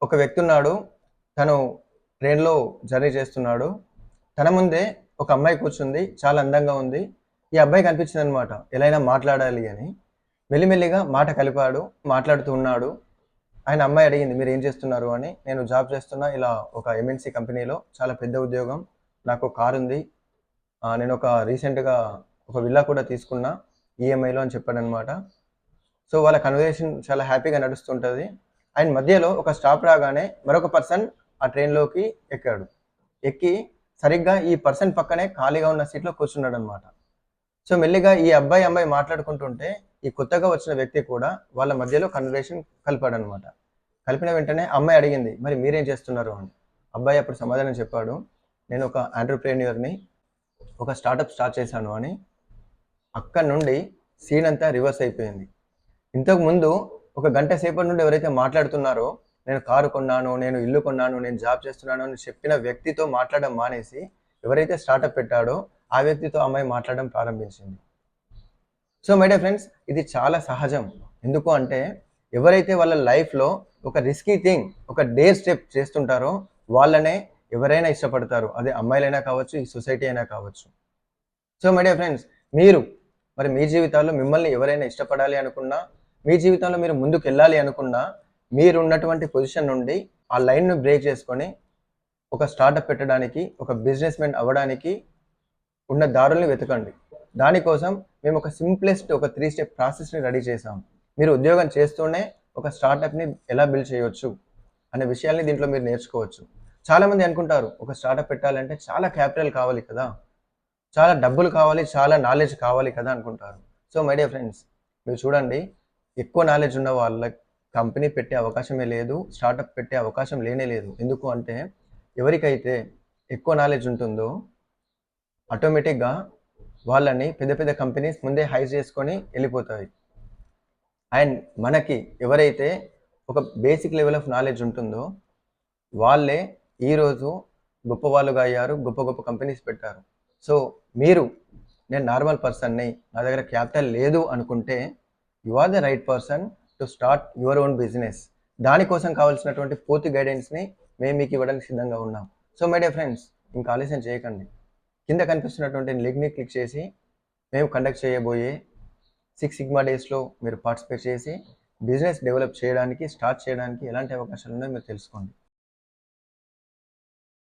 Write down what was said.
ఒక వ్యక్తి ఉన్నాడు. తను ట్రైన్‌లో జర్నీ చేస్తున్నాడు. తన ముందే ఒక అమ్మాయి కూర్చుంది. చాలా అందంగా ఉంది. ఈ అబ్బాయికి అనిపించిందనమాట. ఎలా అయినా మాట్లాడాలి అని. మెల్లిమెల్లిగా మాట కలిపాడు. మాట్లాడుతూ ఉన్నాడు. ఆయన అమ్మాయి అడిగింది, "మీరేం చేస్తున్నారు?" అని. "నేను జాబ్ చేస్తున్నా. ఇలా ఒక ఎంఎన్‌సి కంపెనీలో చాలా పెద్ద ఉద్యోగం. నాకు కారుంది. నేనొక రీసెంట్‌గా ఒక విల్లా కూడా తీసుకున్నా ఈఎంఐలో" అని చెప్పాడనమాట. సో, వాళ్ళ కన్వర్జేషన్ చాలా హ్యాపీగా నడుస్తుంటది. అండ్ మధ్యలో ఒక స్టాప్ రాగానే మరొక పర్సన్ ఆ ట్రైన్‌లోకి ఎక్కాడు. ఎక్కి సరిగ్గా ఈ పర్సన్ పక్కనే ఖాళీగా ఉన్న సీట్‌లో కూర్చున్నాడనమాట. సో, మెల్లిగా ఈ అబ్బాయి, అమ్మాయి మాట్లాడుకుంటుంటే ఈ కొత్తగా వచ్చిన వ్యక్తి కూడా వాళ్ళ మధ్యలో కన్వర్జేషన్ కలిపాడనమాట. కలిపిన వెంటనే అమ్మాయి అడిగింది, "మరి మీరేం చేస్తున్నారు?" అని. అబ్బాయి అప్పుడు సమాధానం చెప్పాడు, "నేను ఒక ఎంటర్‌ప్రెన్యూర్‌ని. ఒక స్టార్టప్ స్టార్ట్ చేశాను" అని. అక్కడి నుండి సీన్ అంతా రివర్స్ అయిపోయింది. ఇంతకుముందు ఒక గంట సేపటి నుండి ఎవరైతే మాట్లాడుతున్నారో, నేను కారు కొన్నాను, నేను ఇల్లు కొన్నాను, నేను జాబ్ చేస్తున్నాను అని చెప్పిన వ్యక్తితో మాట్లాడడం మానేసి, ఎవరైతే స్టార్టప్ పెట్టాడో ఆ వ్యక్తితో అమ్మాయి మాట్లాడడం ప్రారంభించింది. సో, మై డియర్ ఫ్రెండ్స్, ఇది చాలా సహజం. ఎందుకు అంటే, ఎవరైతే వాళ్ళ లైఫ్‌లో ఒక రిస్కీ థింగ్, ఒక డేర్ స్టెప్ చేస్తుంటారో వాళ్ళనే ఎవరైనా ఇష్టపడతారు. అది అమ్మాయిలైనా కావచ్చు, ఈ సొసైటీ అయినా కావచ్చు. సో, మై డియర్ ఫ్రెండ్స్, మీరు మరి మీ జీవితాల్లో మిమ్మల్ని ఎవరైనా ఇష్టపడాలి అనుకున్నా, మీ జీవితంలో మీరు ముందుకెళ్ళాలి అనుకున్నా, మీరున్నటువంటి పొజిషన్ నుండి ఆ లైన్‌ని బ్రేక్ చేసుకొని, ఒక స్టార్టప్ పెట్టడానికి, ఒక బిజినెస్ మ్యాన్ అవ్వడానికి ఉన్న దారుల్ని వెతకండి. దానికోసం మేము ఒక సింప్లెస్ట్ ఒక 3 స్టెప్ ప్రాసెస్‌ని రెడీ చేసాం. మీరు ఉద్యోగం చేస్తూనే ఒక స్టార్టప్‌ని ఎలా బిల్డ్ చేయొచ్చు అనే విషయాల్ని దీంట్లో మీరు నేర్చుకోవచ్చు. చాలామంది అనుకుంటారు, ఒక స్టార్టప్ పెట్టాలంటే చాలా క్యాపిటల్ కావాలి కదా! చాలా డబ్బులు కావాలి, చాలా నాలెడ్జ్ కావాలి కదా అనుకుంటారు. సో, మై డియర్ ఫ్రెండ్స్, మీరు చూడండి, ఎక్కువ నాలెడ్జ్ ఉన్న వాళ్ళ కంపెనీ పెట్టే అవకాశమే లేదు. స్టార్టప్ పెట్టే అవకాశం లేనే లేదు. ఎందుకు అంటే, ఎవరికైతే ఎక్కువ నాలెడ్జ్ ఉంటుందో ఆటోమేటిక్‌గా వాళ్ళని పెద్ద పెద్ద కంపెనీస్ ముందే హైర్ చేసుకొని ఎళ్ళిపోతాయి. అండ్ మనకి ఎవరైతే ఒక బేసిక్ లెవెల్ ఆఫ్ నాలెడ్జ్ ఉంటుందో వాళ్ళే ఈరోజు గొప్పవాళ్ళుగా అయ్యారు. గొప్ప గొప్ప కంపెనీస్ పెట్టారు. సో, మీరు నేను నార్మల్ పర్సన్‌ని, నా దగ్గర క్యాపిటల్ లేదు అనుకుంటే, you are the right person to start your own business. దానికోసం కావాల్సినటువంటి పూర్తి గైడెన్స్‌ని మేము మీకు ఇవ్వడానికి సిద్ధంగా ఉన్నాం. సో, మై డియర్ ఫ్రెండ్స్, ఇంకా ఆలస్యం చేయకండి. కింద కనిపిస్తున్నటువంటి లింక్‌ని క్లిక్ చేసి, మేము కండక్ట్ చేయబోయే 6 సిగ్మా డేస్‌లో మీరు పార్టిసిపేట్ చేసి, బిజినెస్ డెవలప్ చేయడానికి, స్టార్ట్ చేయడానికి ఎలాంటి అవకాశాలున్నాయో మీరు తెలుసుకోండి.